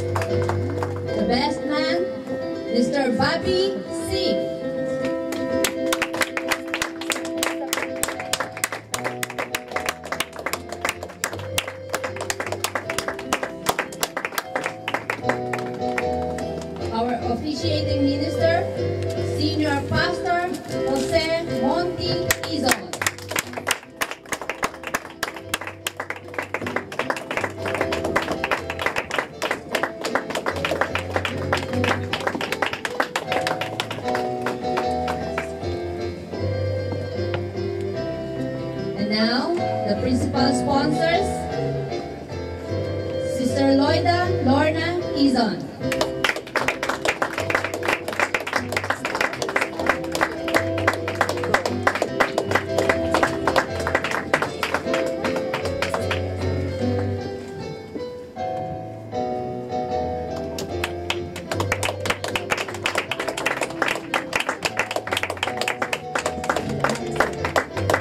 The best man, Mr. Bobby C. Our officiating minister, Senior Pastor Jose Monty Izon. Now, the principal sponsors, Sister Loida Lorna Izon.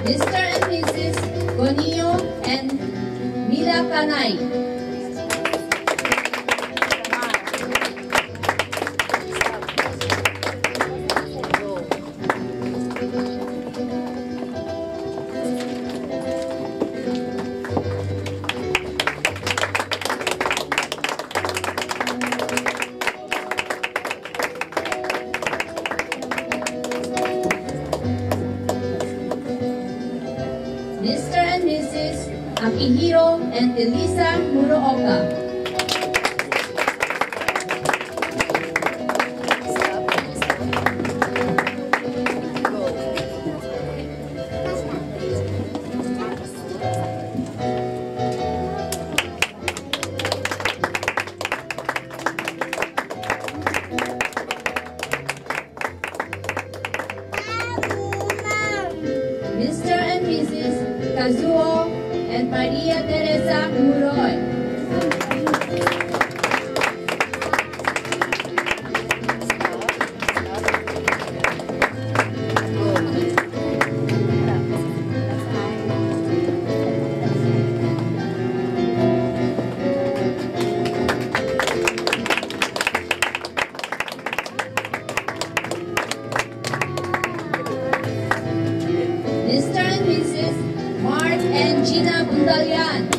Mr. and Mrs. Bonillo and Mila Kanay. Mr. and Mrs. Akihiro and Elisa Murooka. Mr. and Mrs. Kazuo and Maria Teresa Muroy. Mr. and Mrs. Mark and Gina Bundalian.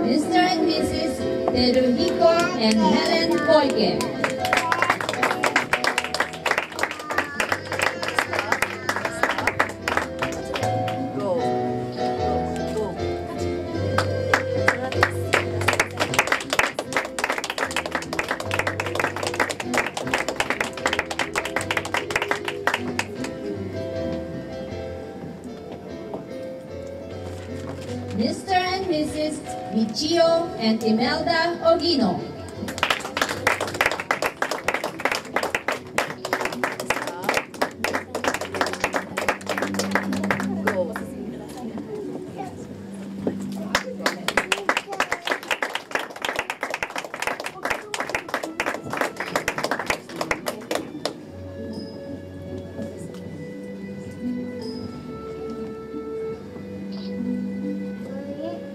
Mr. and Mrs. Teruhiko and Helen Koike. Mr. and Mrs. Michio and Imelda Ogino.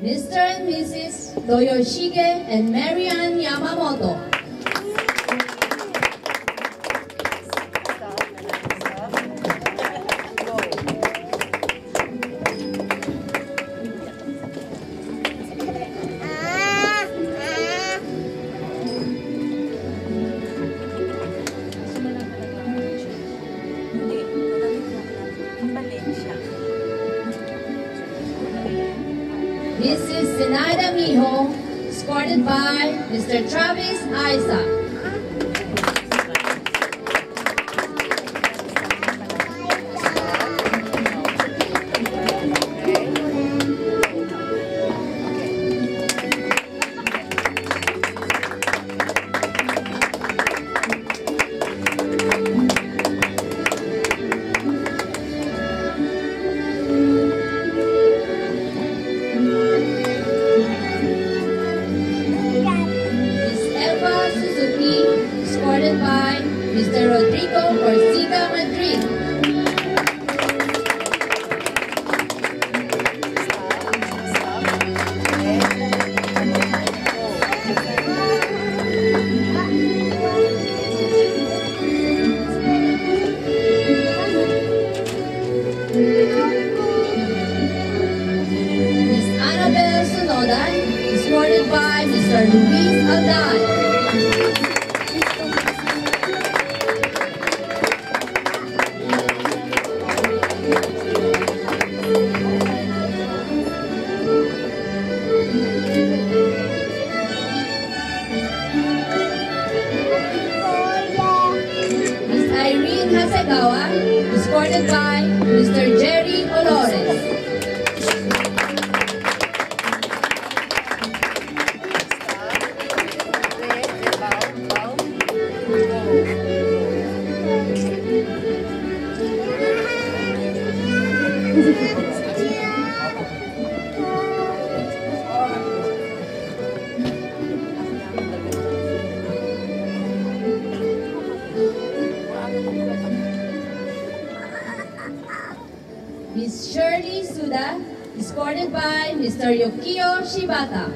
Mr. and Mrs. Toyoshige and Marianne Yamamoto. Mrs. Zenaida Miho, escorted by Mr. Travis Isaac. Mr. Rodrigo Orsiga Madrid. Miss Annabel Sunoda, escorted by Mr. Luis Alday. Miss Irene Hasegawa, escorted by Mr. Jerry Olores. Miss Shirley Suda, escorted by Mr. Yukio Shibata.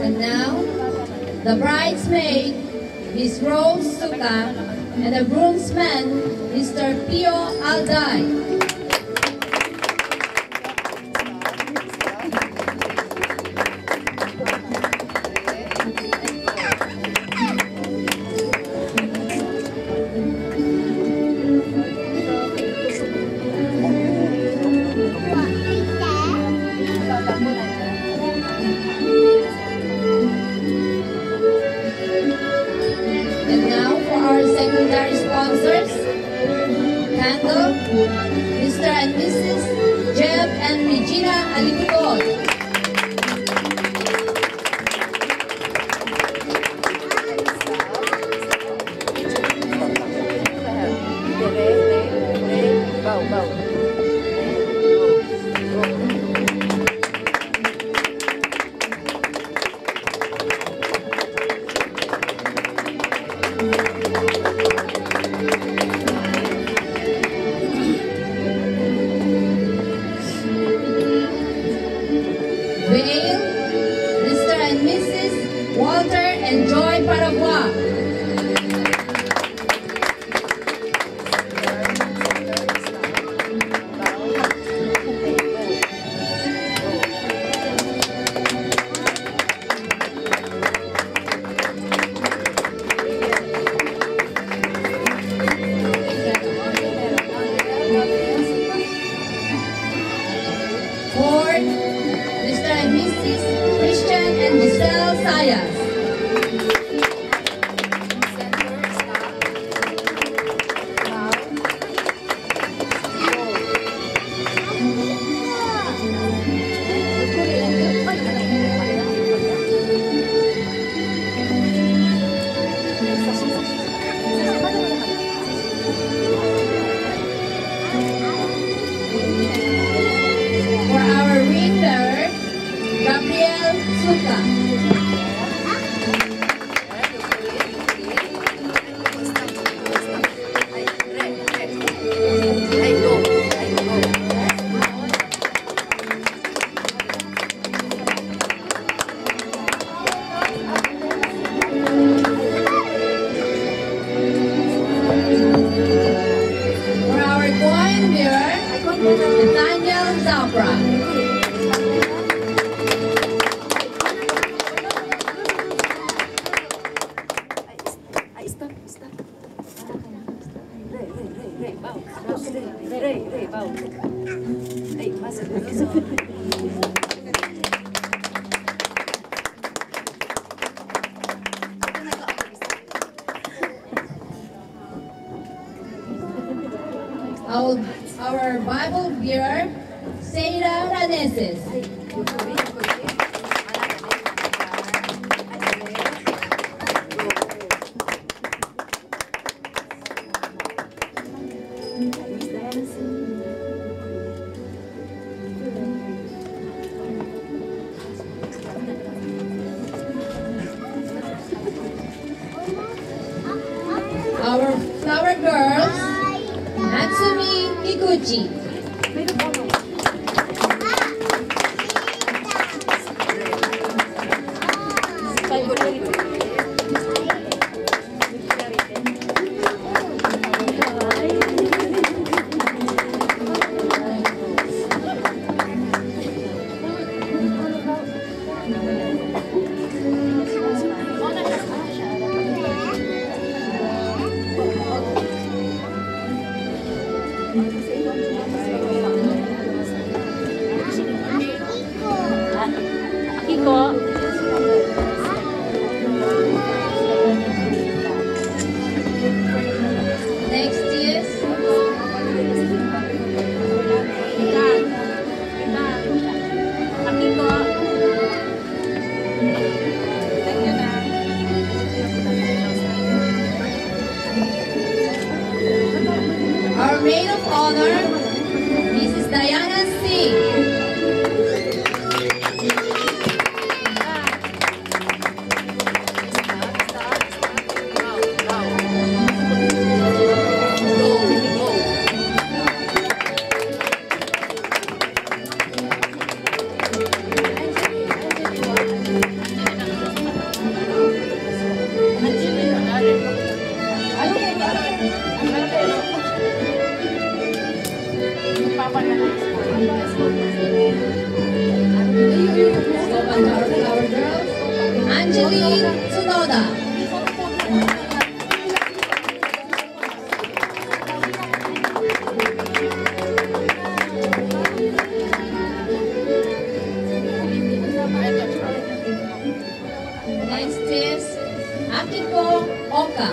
And now, the bridesmaid, Miss Rose Suka, and the groomsman, Mr. Pio Alday. And now for our secondary sponsors, Candle, Mr. and Mrs. Jeb and Regina Aliputol. Vale, Mr. and Mrs. Walter and Joy Paraguay. Ford, Mr. and Mrs. Christian and Giselle Sayas. For our ring bearer, Gabriel Suka. For our coin bearer, Nathaniel Zapra. Our Bible bearer, Seira Hraneses. Our flower girls, Natsumi Kikuchi. Next is our maid of honor, Mrs. Diana Singh. Our girls, Angeline Tsunoda. Next is Akiko Oka.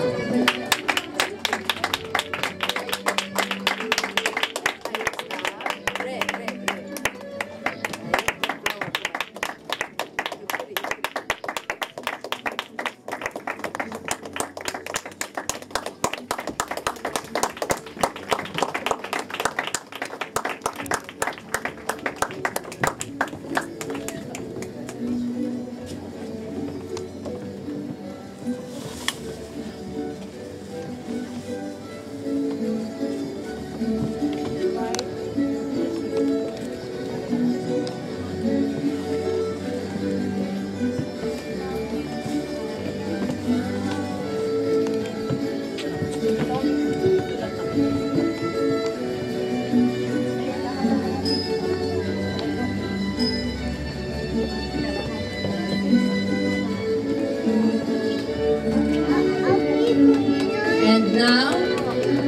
And now,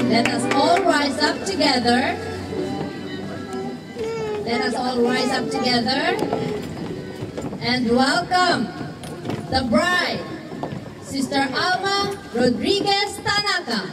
let us all rise up together. Let us all rise up together and welcome the bride, Sister Alma Rodriguez Tanaka.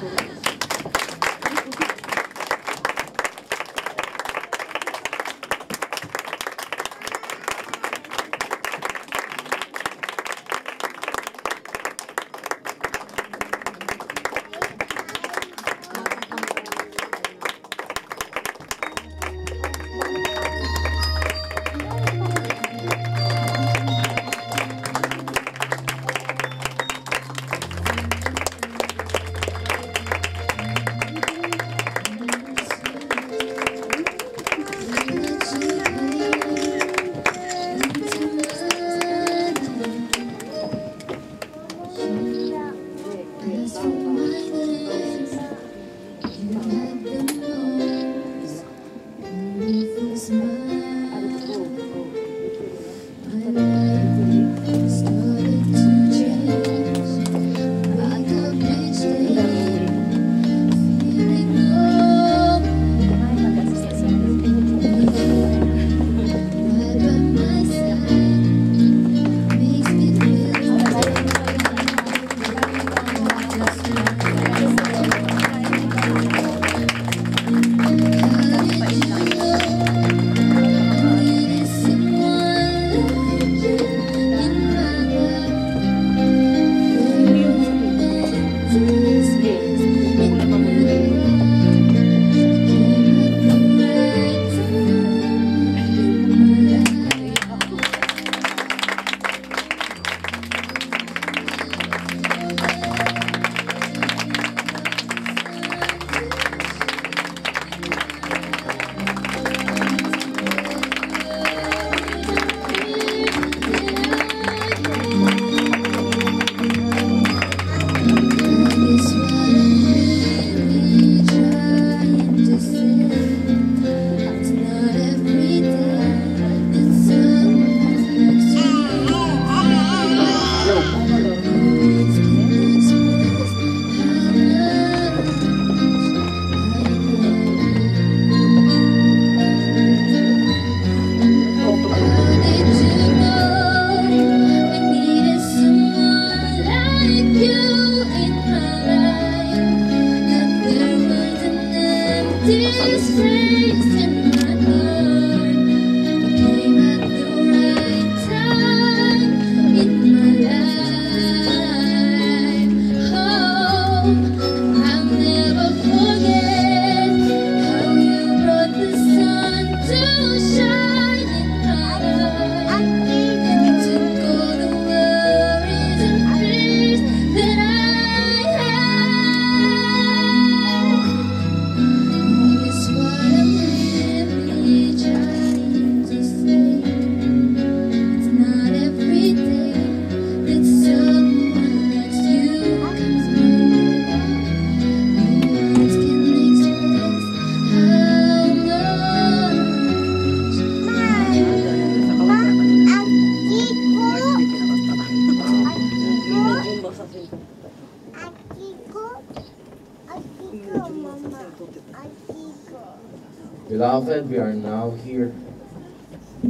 Beloved, we are now here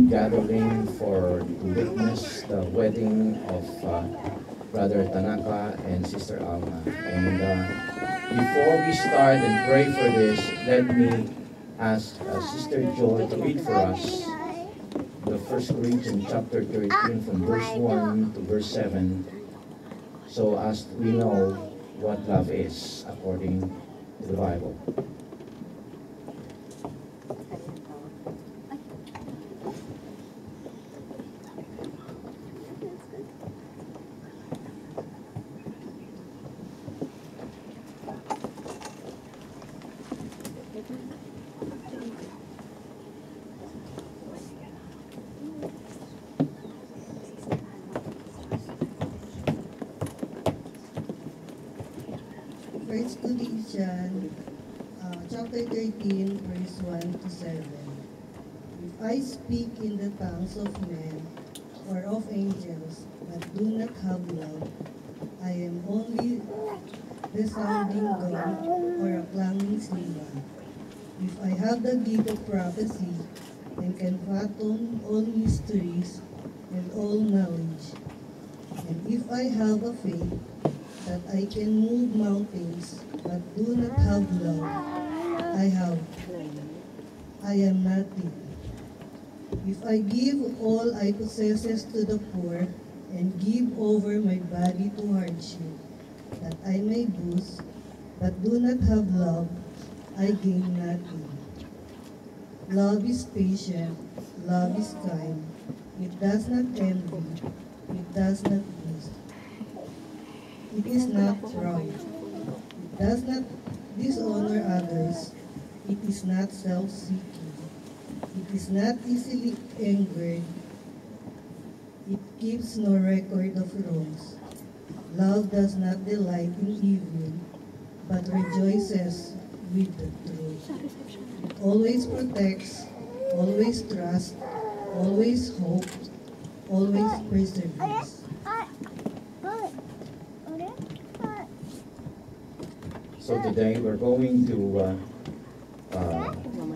gathering to witness the wedding of Brother Tanaka and Sister Alma. And before we start and pray for this, let me ask Sister Joy to read for us the 1 Corinthians chapter 13 from verse 1 to verse 7, so as we know what love is according to the Bible. First Corinthians chapter 13, verse 1 to 7. If I speak in the tongues of men or of angels, but do not have love, I am only the sounding gong or a clanging cymbal. If I have the gift of prophecy and can fathom all mysteries and all knowledge, and if I have a faith that I can move mountains, but do not have love, I am nothing. If I give all I possess to the poor, and give over my body to hardship, that I may boast, but do not have love, I gain nothing. Love is patient, love is kind, it does not envy, it does not boast. It is not proud. It does not dishonor others. It is not self-seeking. It is not easily angered. It keeps no record of wrongs. Love does not delight in evil, but rejoices with the truth. It always protects, always trusts, always hopes, always perseveres. So today we're going to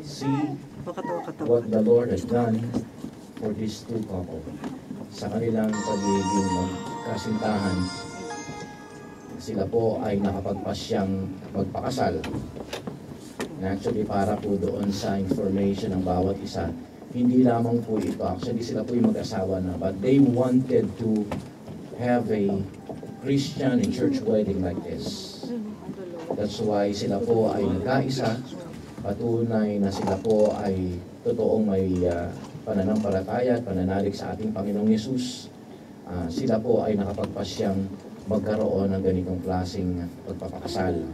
see what the Lord has done for these two couples. Sa kanilang pagiging kasintahan, sila po ay nakapagpasyang magpakasal. And actually, para po doon sa information ng bawat isa, hindi lamang po ito. Actually, sila po yung mag-asawa na. But they wanted to have a Christian and church wedding like this. That's why sila po ay nagkaisa, patunay na sila po ay totoong may pananampalataya at pananalig sa ating Panginoong Yesus. Sila po ay nakapagpasyang magkaroon ng ganitong klaseng pagpapakasal.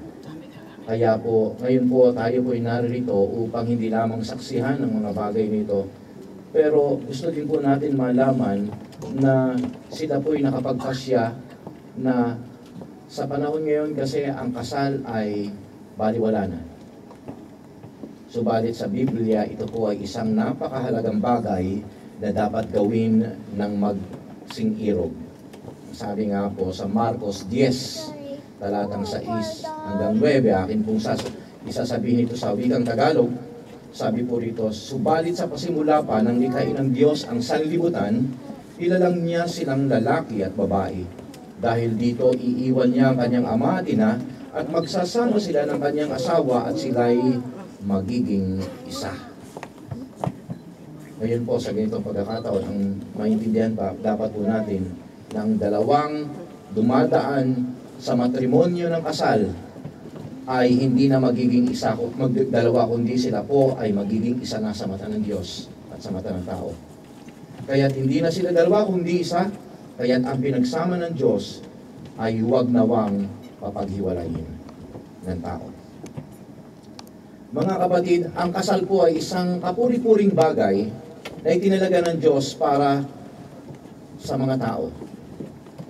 Kaya po, ngayon po tayo po ay naririto upang hindi lamang saksihan ng mga bagay nito, pero gusto din po natin malaman na sila po ay nakapagpasya na sa panahon ngayon kasi ang kasal ay baliwala na. Subalit sa Biblia, ito po ay isang napakahalagang bagay na dapat gawin ng magsing-irog. Sabi nga po sa Marcos 10, talatang 6 hanggang 9, akin pong isasabihin ito sa wikang Tagalog. Sabi po rito, subalit sa pasimula pa ng likhain ng Diyos ang sanlibutan, ilalang niya silang lalaki at babae. Dahil dito, iiwan niya ang kanyang ama at ina at magsasama sila ng kanyang asawa at sila'y magiging isa. Ngayon po, sa ganitong pagkakataon, ang maintindihan pa, dapat po natin na ang dalawang dumadaan sa matrimonyo ng kasal ay hindi na magiging isa, dalawa, kundi sila po ay magiging isa na sa mata ng Diyos at sa mata ng tao. Kaya't hindi na sila dalawa, kundi isa, kaya't ang pinagsama ng Diyos ay huwag nawang papaghiwalayin ng tao. Mga kapatid, ang kasal po ay isang kapuri-puring bagay na itinalaga ng Diyos para sa mga tao.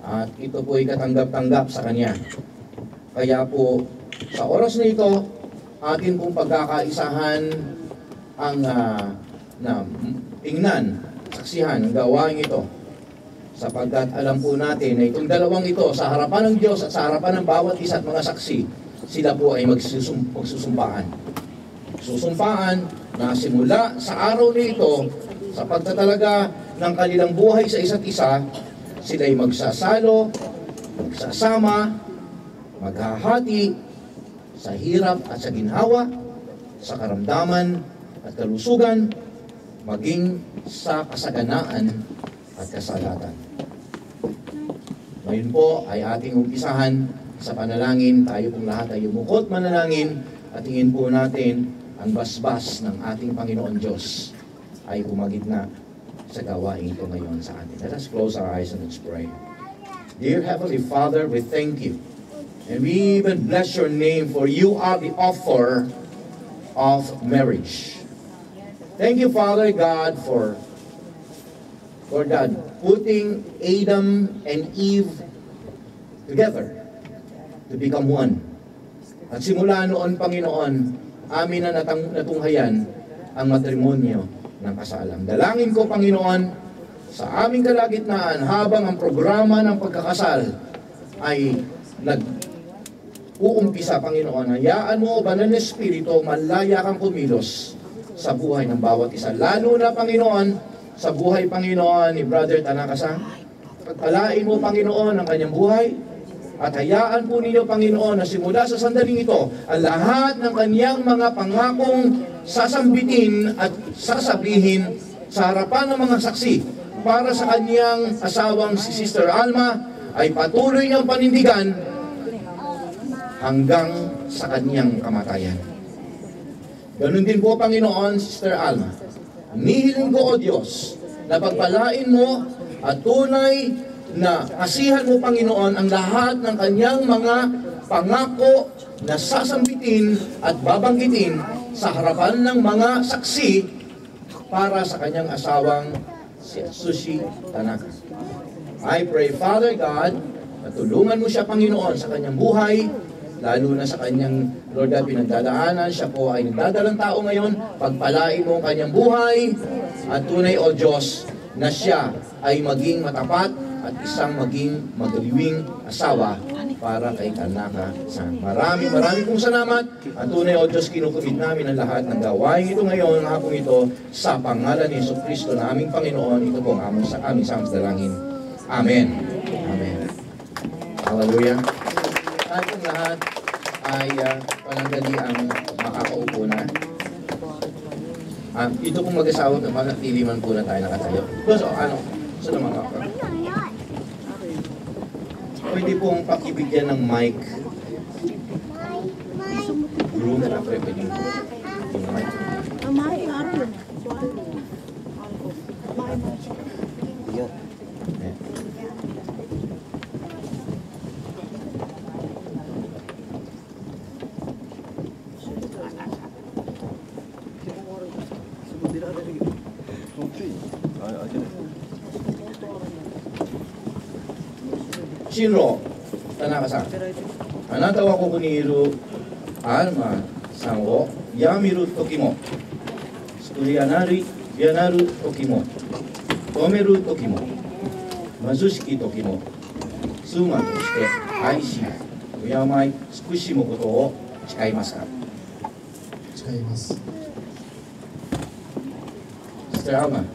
At ito po ay katanggap-tanggap sa Kanya. Kaya po, sa oras na ito, atin pong pagkakaisahan ang tingnan, saksihan, ang gawain ito. Sapagkat alam po natin na itong dalawang ito, sa harapan ng Diyos at sa harapan ng bawat isa at mga saksi, sila po ay magsusumpaan. Susumpaan na simula sa araw na ito, sa pagtatalaga ng kanilang buhay sa isa't isa, sila ay magsasalo, magsasama, maghahati sa hirap at sa ginhawa, sa karamdaman at kalusugan, maging sa kasaganaan at kasalatan. Ngayon po ay ating umpisahan sa panalangin. Tayo pong lahat ay umukot manalangin at tingin po natin ang basbas ng ating Panginoon Diyos ay humagitna sa gawain ito ngayon sa atin. Let us close our eyes and let's pray. Dear Heavenly Father, we thank you. And we even bless your name, for you are the author of marriage. Thank you, Father God, for Lord God, putting Adam and Eve together to become one. At simula noon, Panginoon, amin na natunghayan ang matrimonyo ng kasalang. Dalangin ko, Panginoon, sa aming kalagitnaan habang ang programa ng pagkakasal ay nag-uumpisa, Panginoon, hayaan mo, Banal na Espiritu, malaya kang kumilos sa buhay ng bawat isa. Lalo na, Panginoon, sa buhay, Panginoon, ni Brother Tanaka. Pagpalain mo, Panginoon, ang kanyang buhay. At hayaan po ninyo, Panginoon, na simula sa sandaling ito, ang lahat ng kanyang mga pangakong sasambitin at sasabihin sa harapan ng mga saksi para sa kanyang asawang si Sister Alma ay patuloy niyang panindigan hanggang sa kanyang kamatayan. Ganun din po, Panginoon, Sister Alma. Nihiling ko, O Diyos, na pagpalain mo at tunay na kasihan mo, Panginoon, ang lahat ng kanyang mga pangako na sasambitin at babanggitin sa harapan ng mga saksi para sa kanyang asawang si Sushi Tanaka. I pray, Father God, na tulungan mo siya, Panginoon, sa kanyang buhay, lalo na sa kanyang, Lord God, pinagdadaanan. Siya po ay nagdadalang tao ngayon. Pagpalain mo ang kanyang buhay at tunay, O Diyos, na siya ay maging matapat at isang maging magaliwing asawa para kay Tanaka. Maraming pong salamat. At tunay, O Diyos, kinukumit namin ang lahat ng gawain ito ngayon, ang hapong ito, sa pangalan ni Jesucristo na aming Panginoon. Ito po ang aming samsdalangin. Amen. Amen. Hallelujah. Tayo pong lahat ay panandali ang makakaupo na. Ito pong mag-asawa, manatili man po na tayo nakatayo. So, saan naman ako? Pwede pong pakibigyan ng mic. Room na pwede yung mic. Shinro Tanaka-san. Anata wa koku ni iru Alma-san wo yamiru toki mo, tsukuri ya naru toki mo, tomeru toki mo, mazushiki toki mo, tsuma to shite aishi, oyamai tsukushi mo koto o chikaimasu ka? Chikaimasu. Sister Alma,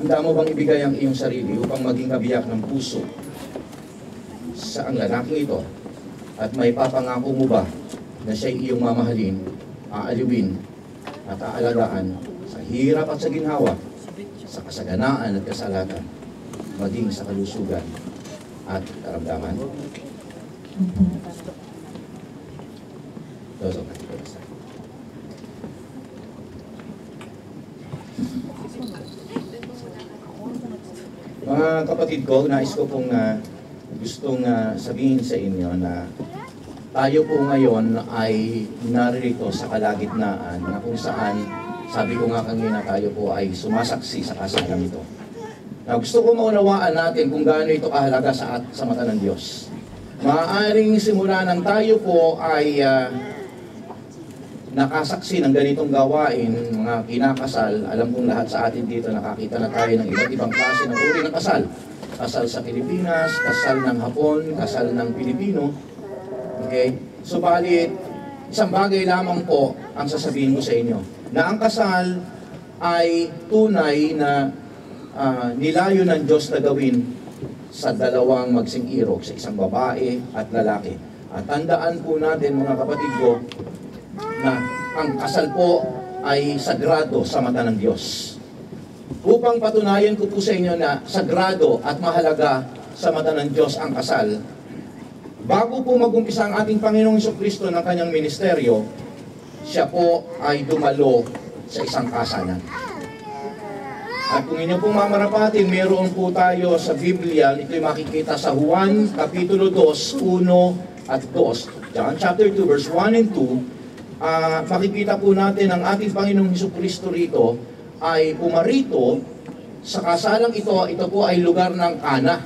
handa mo bang ibigay ang iyong sarili upang maging kabiyak ng puso sa ang lalaking ito, at may papangako mo ba na siya'y iyong mamahalin aaliwin at aalagaan sa hirap at sa ginhawa, sa kasaganaan at kasalatan, maging sa kalusugan at karamdaman. Dozo, mga kapatid ko, nais ko pong gustong sabihin sa inyo na tayo po ngayon ay naririto sa kalagitnaan na kung saan, sabi ko nga kanina, tayo po ay sumasaksi sa kasalang ito. Na gusto ko maunawaan natin kung gaano ito kahalaga sa mata ng Diyos. Maaaring simula ng tayo po ay nakasaksi ng ganitong gawain, mga kinakasal. Alam kong lahat sa atin dito nakakita na tayo ng iba't ibang klase ng uri ng kasal. Kasal sa Pilipinas, kasal ng Hapon, kasal ng Pilipino. Okay? Subalit, isang bagay lamang po ang sasabihin ko sa inyo, na ang kasal ay tunay na nilayo ng Diyos na gawin sa dalawang magsing-irog, sa isang babae at lalaki. At tandaan po natin, mga kapatid ko, na ang kasal po ay sagrado sa mata ng Diyos. Upang patunayan ko po sa inyo na sagrado at mahalaga sa mata ng Diyos ang kasal, bago po mag-umpisa ang ating Panginoong Jesucristo ng kanyang ministeryo, siya po ay dumalo sa isang kasalan. At kung inyo pong mamarapatin, meron po tayo sa Biblia, ito'y makikita sa Juan, Kapitulo 2, 1 at 2. John chapter 2, verse 1 and 2, makikita po natin ang ating Panginoong Jesucristo rito ay pumarito sa kasalang ito po ay lugar ng Kana.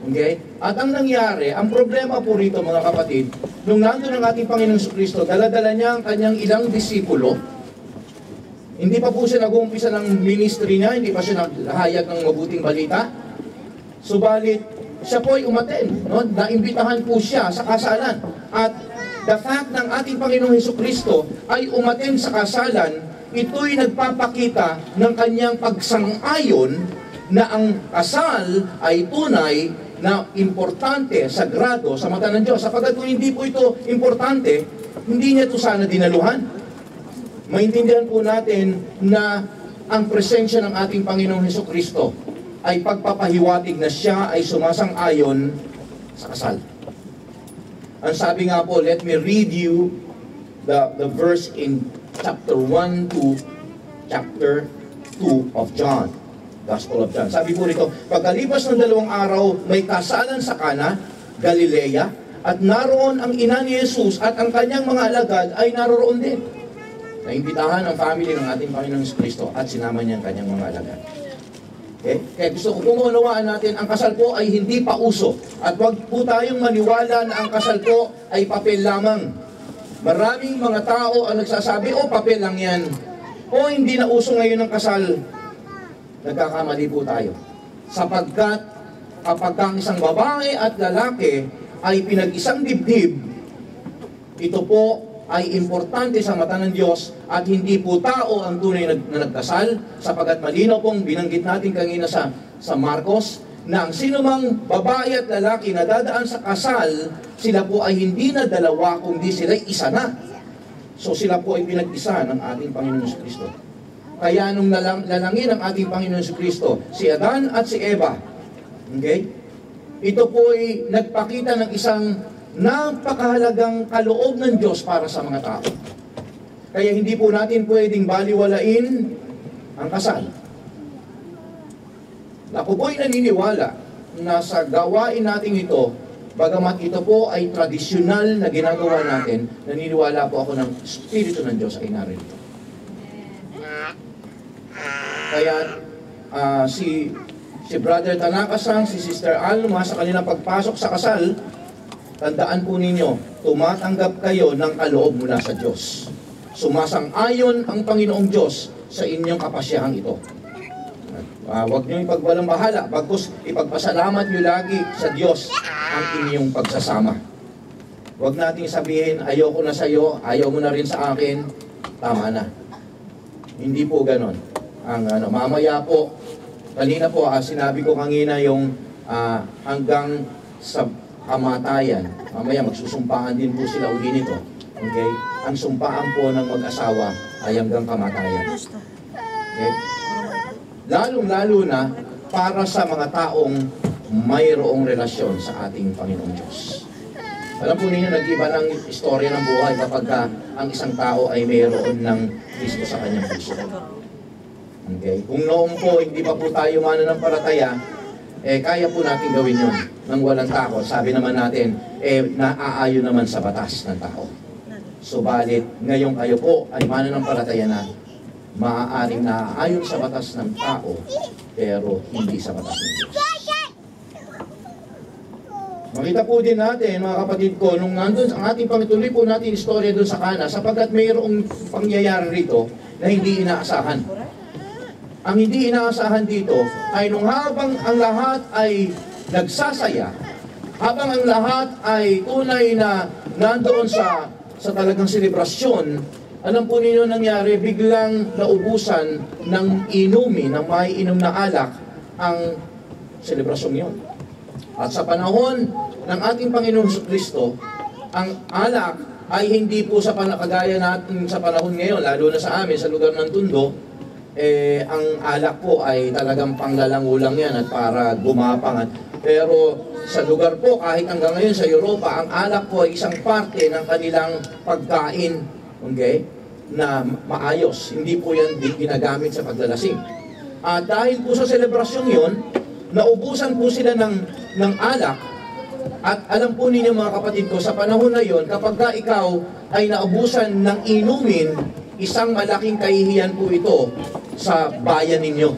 Okay? At ang nangyari, ang problema po rito, mga kapatid, nung nandun ang ating Panginoong Jesucristo, dala-dala niya ang kanyang ilang disipulo. Hindi pa po siya nag-uumpisa ng ministry niya, hindi pa siya naghahayag ng mabuting balita. Subalit, siya po ay umaten, no? Naimbitahan po siya sa kasalan. At the fact ng ating Panginoong Jesucristo ay umaten sa kasalan, ito'y nagpapakita ng kanyang pagsang-ayon na ang kasal ay tunay na importante, sagrado sa mata ng Diyos. Sapagkat kung hindi po ito importante, hindi niya ito sana dinaluhan. Maintindihan po natin na ang presensya ng ating Panginoong Jesucristo ay pagpapahiwatig na siya ay sumasang-ayon sa kasal. Ang sabi nga po, let me read you the verse in chapter 1 to chapter 2 of John. Gospel of John. Sabi po rito, pagkalipas ng 2 araw, may kasalan sa Kana, Galilea, at naroon ang ina ni Jesus at ang kanyang mga alagad ay naroon din. Naimbitahan ang family ng ating Panginoong Jesucristo at sinama niya ang kanyang mga alagad. Okay? Kaya gusto ko pumunawaan natin, ang kasal po ay hindi pa uso. At huwag po tayong maniwala na ang kasal po ay papel lamang. Maraming mga tao ang nagsasabi, papel lang yan. O hindi na uso ngayon ang kasal. Nagkakamali po tayo. Sapagkat kapag ang isang babae at lalaki ay pinag-isang dibdib, ito po ay importante sa mata ng Diyos at hindi po tao ang tunay na nagkasal, sapagkat malinaw pong binanggit natin kanina sa Marcos na ang sinumang babae at lalaki na dadaan sa kasal, sila po ay hindi na dalawa kundi sila isa na. So sila po ay pinag-isa ng ating Panginoon Jesucristo. Kaya nung lalangin ang ating Panginoon Jesucristo, si Adan at si Eva, okay? Ito po ay nagpakita ng isang napakahalagang kaloob ng Diyos para sa mga tao. Kaya hindi po natin pwedeng baliwalain ang kasal. Ako po'y naniniwala na sa gawain natin ito, bagamat ito po ay tradisyonal na ginagawa natin, naniniwala po ako ng Espiritu ng Diyos ay narito. Kaya si Brother Tanaka-san, si Sister Alma, sa kanilang pagpasok sa kasal, tandaan po ninyo, tumatanggap kayo ng kaloob mula sa Diyos. Sumasang-ayon ang Panginoong Diyos sa inyong kapasyahang ito. Huwag niyo ipagwalang bahala, bagkus ipagpasalamat niyo lagi sa Diyos ang inyong pagsasama. Huwag nating sabihin, ayoko na sa iyo, ayaw mo na rin sa akin, tama na. Hindi po ganon. Mamaya po, kanina po, sinabi ko kanina yung hanggang sa kamatayan. Mamaya magsusumpahan din po sila uli nito. Okay? ang sumpaan po ng mag-asawa ay hanggang kamatayan. Okay? Lalong-lalo na para sa mga taong mayroong relasyon sa ating Panginoong Diyos. Alam po ninyo, nag-iba ng istorya ng buhay kapag ang isang tao ay mayroon ng Kristo sa kanyang puso. Okay? Kung noong po, hindi pa po tayo mananampalataya, kaya po natin gawin yun nang walang takot. Sabi naman natin, naaayon naman sa batas ng tao. Subalit, ngayon kayo po ay mananampalataya na maaaring naaayon sa batas ng tao, pero hindi sa batas ng Diyos. Makita po din natin, mga kapatid ko, nung nandun ang ating pangituloy po natin istorya doon sa Kana, sapagkat mayroong pangyayari rito na hindi inaasahan. Ang hindi inaasahan dito ay nung habang ang lahat ay nagsasaya, habang ang lahat ay tunay na nandoon sa talagang selebrasyon, alam po ninyo nangyari, biglang naubusan ng inumin, ng may inom na alak, ang selebrasyon yun. At sa panahon ng ating Panginoong Kristo, ang alak ay hindi po sa kagaya natin sa panahon ngayon, lalo na sa amin, sa lugar ng Tondo, ang alak po ay talagang panglalangulang yan at para gumapangan. Pero sa lugar po, kahit hanggang ngayon sa Europa, ang alak po ay isang parte ng kanilang pagkain, okay, na maayos. Hindi po yan ginagamit sa paglalasing. At dahil po sa selebrasyon yon, naubusan po sila ng alak. At alam po ninyo mga kapatid ko, sa panahon na yon, kapag ka ikaw ay naubusan ng inumin, isang malaking kahihiyan po ito sa bayan ninyo.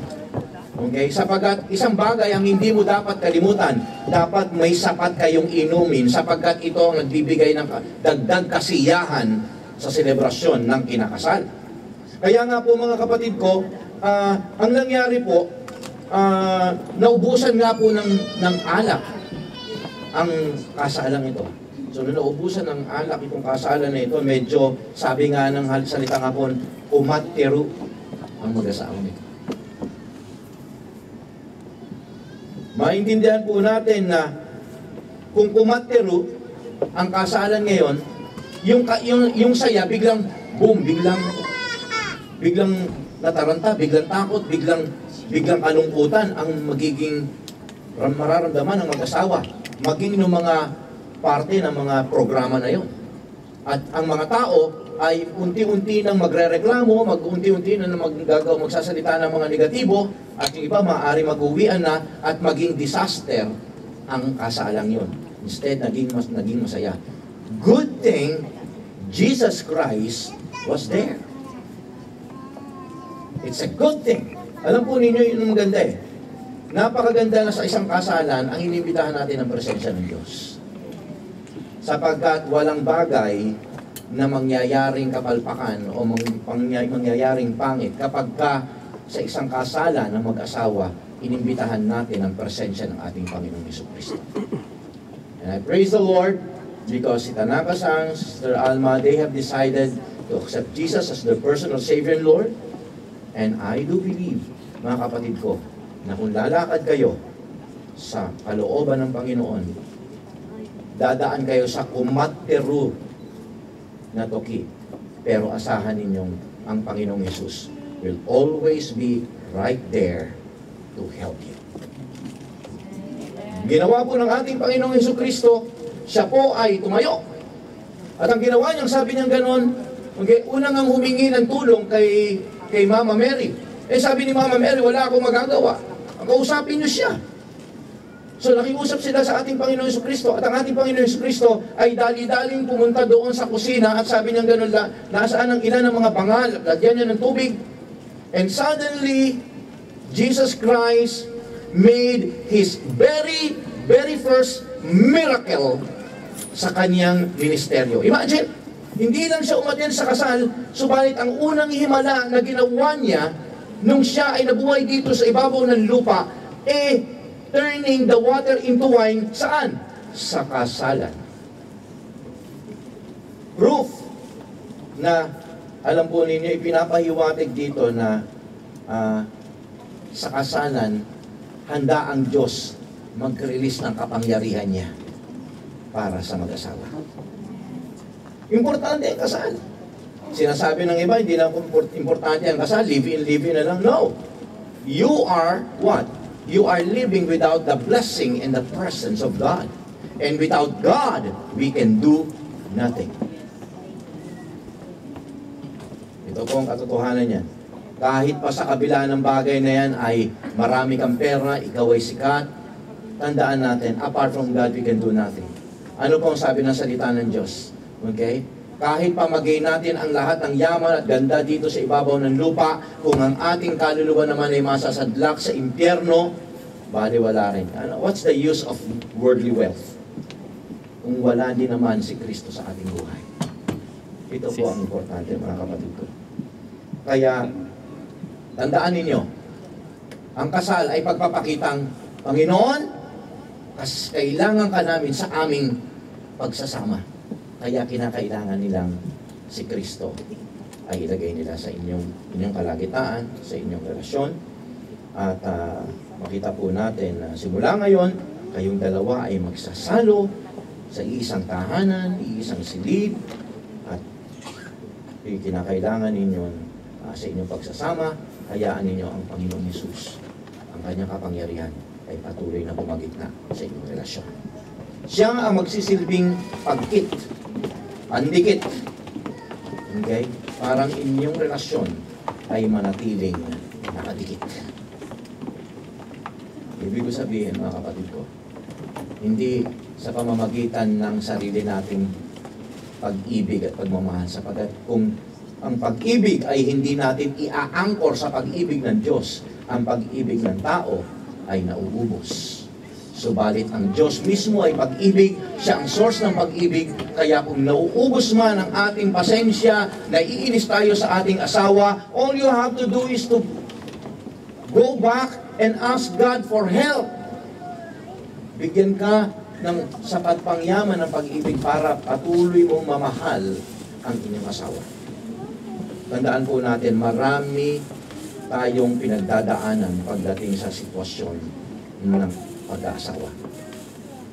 Okay? Sapagkat isang bagay ang hindi mo dapat kalimutan, dapat may sapat kayong inumin sapagkat ito ang nagbibigay ng dagdag kasiyahan sa selebrasyon ng kinakasal. Kaya nga po mga kapatid ko, ang nangyari po, naubusan nga po ng alak ang kasalang ito. So, nung naubusan ng alak itong kasalan na ito, medyo, sabi nga ng salita nga po, umatero ang mag-asawa nito. Maintindihan po natin na kung umatero ang kasalan ngayon, yung saya, biglang, boom, biglang nataranta, biglang takot, biglang kalungkutan ang magiging mararamdaman ng mag-asawa, maging ng mga parte ng mga programa na yon. At ang mga tao ay unti-unti nang magrereklamo, unti-unti na magsasalita ng mga negatibo, at yung iba maaari mag-uwian na at maging disaster ang kasalang yon. Instead, naging masaya. Good thing, Jesus Christ was there. It's a good thing. Alam po ninyo, yun ang maganda eh. Napakaganda na sa isang kasalan ang inimbitahan natin ng presensya ng Diyos. Sapagkat walang bagay na mangyayaring kapalpakan o mangyayaring pangit kapag ka sa isang kasalan ng mag-asawa, inimbitahan natin ang presensya ng ating Panginoong Jesucristo. And I praise the Lord because si Tanaka-san, Sister Alma, they have decided to accept Jesus as their personal Savior and Lord. And I do believe, mga kapatid ko, na kung lalakad kayo sa kalooban ng Panginoon, dadaan kayo sa kumatero na toki. Pero asahan ninyong ang Panginoong Yesus will always be right there to help you. Ginawa po ng ating Panginoong Jesucristo, siya po ay tumayo. At ang ginawa niyang, sabi niyang ganon, okay, unang ang humingi ng tulong kay Mama Mary. Sabi ni Mama Mary, wala akong magagawa. Ang kausapin niyo siya. So nakiusap sila sa ating Panginoon Jesucristo, at ang ating Panginoon Jesucristo ay dali-daling pumunta doon sa kusina at sabi niya gano'n, nasaan ang ilan ng mga bangal, lagyan niya ng tubig. And suddenly, Jesus Christ made His very, very first miracle sa kanyang ministeryo. Imagine, hindi lang siya umattend sa kasal, subalit ang unang himala na ginawa niya nung siya ay nabuhay dito sa ibabaw ng lupa, turning the water into wine, saan? Sa kasalan. Proof na, alam po ninyo, ipinapahiwatig dito na sa kasalan, handa ang Diyos mag-release ng kapangyarihan niya para sa mag-asawa. Importante ang kasal. Sinasabi ng iba, hindi na importante ang kasal, live in na lang. No. You are what? You are living without the blessing and the presence of God. And without God, we can do nothing. Ito po ang katotohanan niyan. Kahit pa sa kabila ng bagay na yan ay marami kang pera, ikaw ay sikat, tandaan natin, apart from God, we can do nothing. Ano po ang sabi ng salita ng Diyos? Okay? Kahit pa magay natin ang lahat ng yaman at ganda dito sa ibabaw ng lupa, kung ang ating kaluluwa naman ay masasadlak sa impyerno, baliwala rin. What's the use of worldly wealth? Kung wala din naman si Kristo sa ating buhay. Ito po ang importante, mga kapatid ko. Kaya, tandaan ninyo, ang kasal ay pagpapakitang, Panginoon, kailangan ka namin sa aming pagsasama. Kaya kinakailangan nilang si Kristo ay ilagay nila sa inyong kalagitaan, sa inyong relasyon. At makita po natin na simula ngayon, kayong dalawa ay magsasalo sa iisang tahanan, iisang silid, at kinakailangan ninyo sa inyong pagsasama, hayaan ninyo ang Panginoong Hesus, ang kanyang kapangyarihan, ay patuloy na pumagitna sa inyong relasyon. Siya ang magsisilbing pagkit, pandikit. Okay? Parang inyong relasyon ay manatiling nakadikit. Ibig ko sabihin, mga kapatid ko, hindi sa pamamagitan ng sarili nating pag-ibig at pagmamahal, sapagkat kung ang pag-ibig ay hindi natin iaangkor sa pag-ibig ng Diyos, ang pag-ibig ng tao ay nauubos. Subalit ang Diyos mismo ay pag-ibig, siya ang source ng pag-ibig, kaya kung nauubos man ang ating pasensya, naiinis tayo sa ating asawa, all you have to do is to go back and ask God for help. Bigyan ka ng sapat pang yaman ng pag-ibig para patuloy mong mamahal ang inyong asawa. Tandaan po natin, marami tayong pinagdadaanan pagdating sa sitwasyon ng pag-aasawa.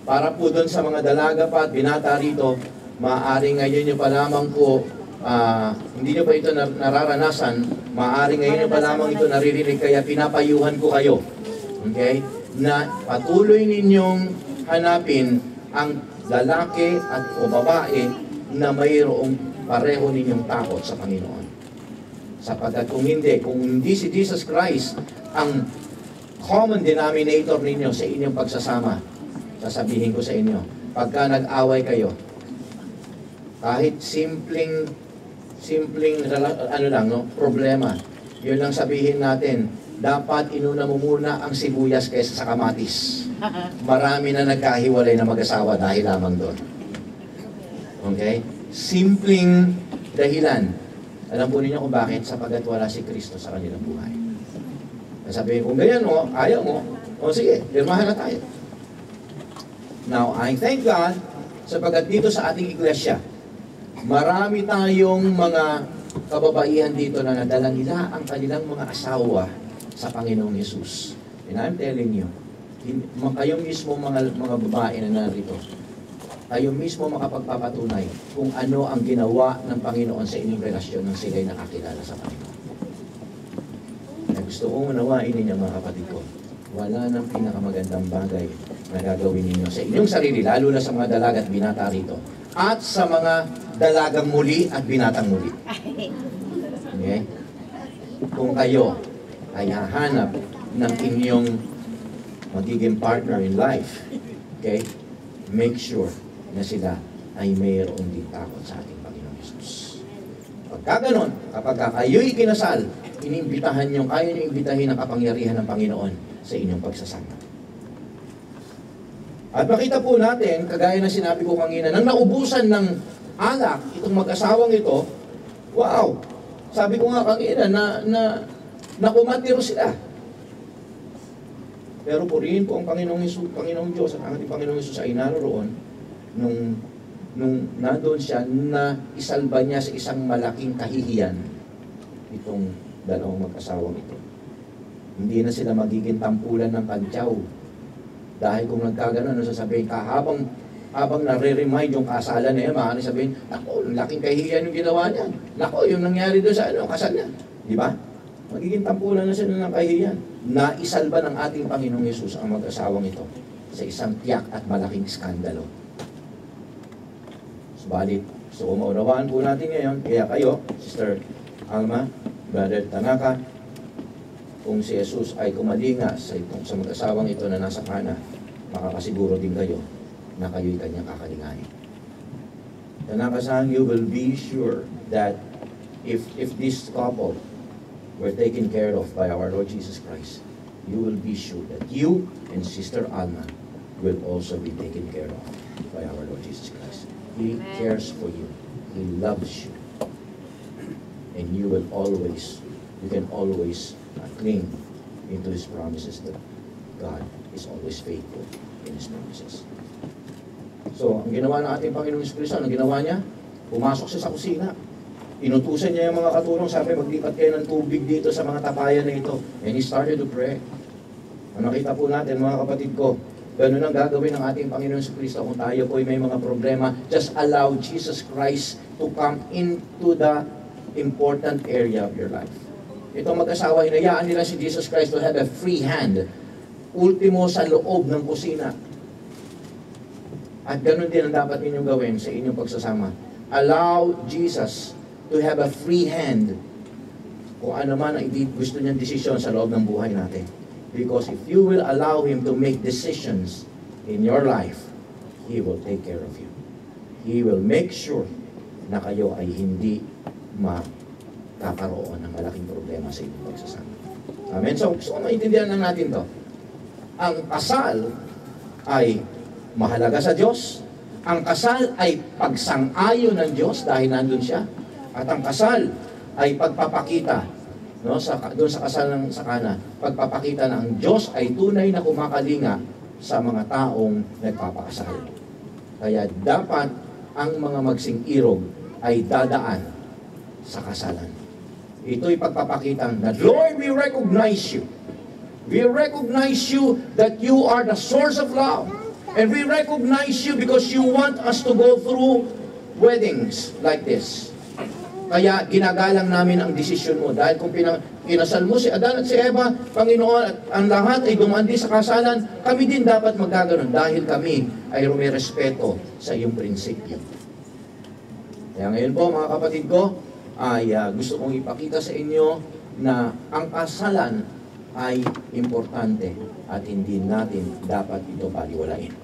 Para po doon sa mga dalaga pa at binata rito, maaari ngayon nyo pa lamang po, hindi nyo pa ito nararanasan, maaari ngayon nyo pa lamang ito naririnig, kaya pinapayuhan ko kayo. Okay? Na patuloy ninyong hanapin ang lalaki at o babae na mayroong pareho ninyong takot sa Panginoon. Sapagkat kung hindi si Jesus Christ ang common denominator ninyo sa inyong pagsasama, sasabihin ko sa inyo, pagka nag-away kayo, kahit simpleng problema, yun lang sabihin natin, dapat inuna mo muna ang sibuyas kaysa sa kamatis. Marami na nagkahiwalay na mag-asawa dahil lamang doon. Okay? Simpleng dahilan. Alam po ninyo kung bakit? Sapagkat wala si Kristo sa kanilang buhay. Sabihin, kung ganyan mo, ayaw mo, o sige, pirmahan na tayo. Now, I thank God sapagkat dito sa ating iglesia, marami tayong mga kababaihan dito na nadala nila ang kanilang mga asawa sa Panginoong Hesus. And I'm telling you, kayo mismo mga babae na narito, kayo mismo makapagpapatunay kung ano ang ginawa ng Panginoon sa inyong relasyon nang sila'y nakakilala sa Panginoon. Gusto kong unawain ninyo, mga kapatid ko, wala nang pinakamagandang bagay na gagawin ninyo sa inyong sarili, lalo na sa mga dalaga at binata rito, at sa mga dalagang muli at binatang muli. Okay? Kung kayo ay hahanap ng inyong magiging partner in life, okay, make sure na sila ay mayroon din takot sa ating Panginoon Jesus. Pagka ganon, kapag kayo'y kinasal, inimbitahan nyo, kaya nyo imbitahin ang kapangyarihan ng Panginoon sa inyong pagsasama. At makita po natin, kagaya na sinabi ko kanina, nang naubusan ng alak, itong mag-asawang ito, wow! Sabi ko nga kanina na kumatiro sila. Pero purihin po ang Panginoong Diyos, ang ating Panginoong Jesus ay naroon nung nandoon siya na isalba niya sa isang malaking kahihiyan itong dalawang mag-asawang ito. Hindi na sila magiging tampulan ng kantyaw. Dahil kung nagkagano'n, sasabihin ka, habang habang nare-remind yung kasalan niya, maaaring sabihin, "Nako, laking kahihiyan yung ginawa niya. Nako, yung nangyari doon sa kasal niya." Di ba? Magiging tampulan na sila ng kahihiyan. Naisalba ng ating Panginoong Yesus ang mag-asawang ito sa isang tiyak at malaking skandalo. Subalit, so maunawaan po natin ngayon, kaya kayo, Sister Alma, Brother Tanaka, kung si Jesus ay kumalinga sa mag-asawang ito na nasa kana, makakasiguro din kayo na kayo'y kanyang kakalinganin. Tanaka-san, you will be sure that if this couple were taken care of by our Lord Jesus Christ, you will be sure that you and Sister Alma will also be taken care of by our Lord Jesus Christ. He cares for you. He loves you. And you can always cling into His promises that God is always faithful in His promises. So, ang ginawa ng ating Panginoong Jesucristo, ang ginawa niya? Pumasok siya sa kusina. Inutusan niya yung mga katulong, sabi, maglipat kayo ng tubig dito sa mga tapayan na ito. And He started to pray. Ang nakita po natin, mga kapatid ko, ganun ang gagawin ng ating Panginoong Jesucristo kung tayo po ay may mga problema. Just allow Jesus Christ to come into the important area of your life. Itong mag-asawa, hinayaan nila si Jesus Christ to have a free hand. Ultimo sa loob ng kusina. At ganun din ang dapat ninyong gawin sa inyong pagsasama. Allow Jesus to have a free hand kung ano man ang gusto niyang desisyon sa loob ng buhay natin. Because if you will allow Him to make decisions in your life, He will take care of you. He will make sure na kayo ay hindi makakaroon ng malaking problema sa inyong pagsasama. Amen? So, gusto ko maintindihan lang natin to. Ang kasal ay mahalaga sa Diyos. Ang kasal ay pagsang-ayon ng Diyos dahil nandun siya. At ang kasal ay pagpapakita, no, doon sa kasal ng sakana, pagpapakita na ang Diyos ay tunay na kumakalinga sa mga taong nagpapakasal. Kaya dapat ang mga magsing-irog ay dadaan sa kasalan. Ito'y pagpapakita na, Lord, we recognize you. We recognize you that you are the source of love. And we recognize you because you want us to go through weddings like this. Kaya ginagalang namin ang desisyon mo. Dahil kung kinasal mo si Adan at si Eva, Panginoon, at ang lahat ay dumandi sa kasalan, kami din dapat magkaganon dahil kami ay rumirespeto sa iyong prinsipyo. Kaya ngayon po, mga kapatid ko, ay gusto kong ipakita sa inyo na ang kasalan ay importante at hindi natin dapat ito baliwalain.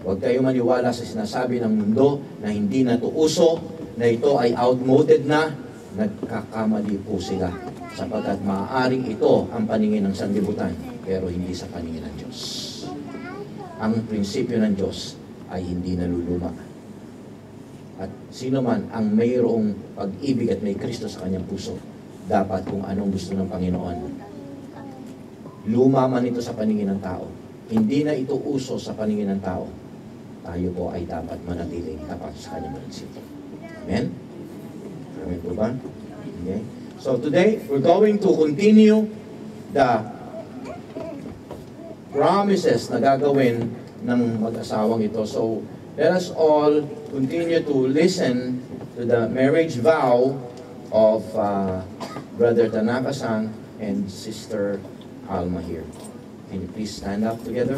Huwag kayo maniwala sa sinasabi ng mundo na hindi na ito uso, na ito ay outmoded na. Nagkakamali po sila sapagkat maaaring ito ang paningin ng sanlibutan pero hindi sa paningin ng Diyos. Ang prinsipyo ng Diyos ay hindi naluluma. At sino man ang mayroong pag-ibig at may Kristo sa kanyang puso, dapat kung anong gusto ng Panginoon. Luma man ito sa paningin ng tao, hindi na ito uso sa paningin ng tao, tayo po ay dapat manatiling tapat sa kanyang prinsipyo. Amen? Amen po ba? Okay. So today, we're going to continue the promises na gagawin ng mag-asawang ito. So, let us all continue to listen to the marriage vow of Brother Tanaka-san and Sister Alma here. Can you please stand up together?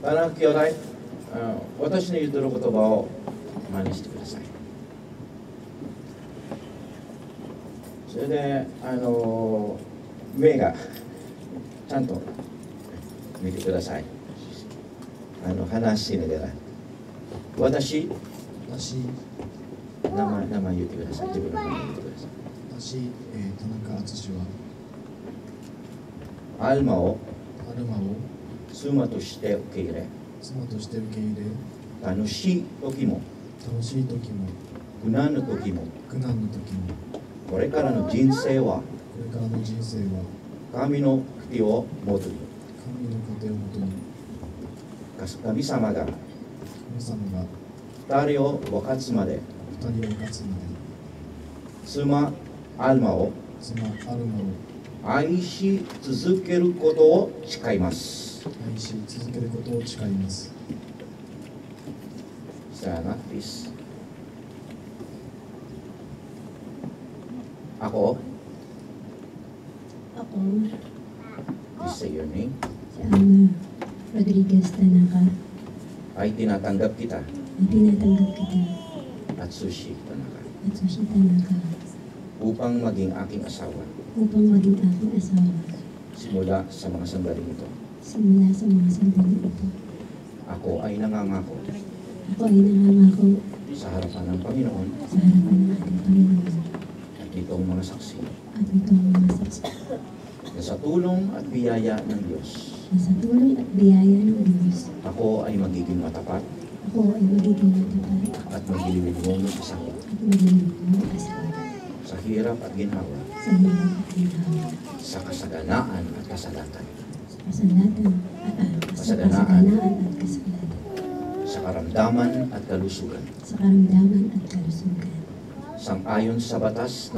Tanaka Kyodai, 私の言ってる言葉を真似してください。それで目がちゃんと見てください。話しながら私名前言ってください。自分の名前言ってください。私、田中敦はアルマをアルマを妻として受け入れ、妻として受け入れ、楽しい時も楽しい時も苦難の時も苦難の時もこれからの人生はこれからの人生は神の手をもとに神の糧をもとに神様が神様が二人を分かつまで二人を勝つまで妻アルマを妻アルマを愛し続けることを誓います。愛し続けることを誓います。 Sana, please. Ako, Ako, please say your name, si Alma Rodriguez Tanaka, ay tinatanggap kita ay tinatanggap kita at Sushi Tanaka at Sushi Tanaka upang maging aking asawa upang maging aking asawa simula sa mga sandaling ito. simula sa mga sandali ito. Ako ay nangangako Ako ay nangangako sa harapan ng Panginoon sa harapan ng ating Panginoon at itong mga saksi at itong mga saksi na sa tulong at biyaya ng Diyos, na sa tulong at biyaya ng Diyos, ako ay magiging matapat ako ay magiging matapat at magiliwin mong asawa at magiging mong asawa sa hirap at ginhawa, sa hirap at ginhawa, sa kasaganaan at kasalatan, sa kasaganaan at kasalatan, sa karamdaman at kalusugan, sa karamdaman at kalusugan. sang-ayon sa batas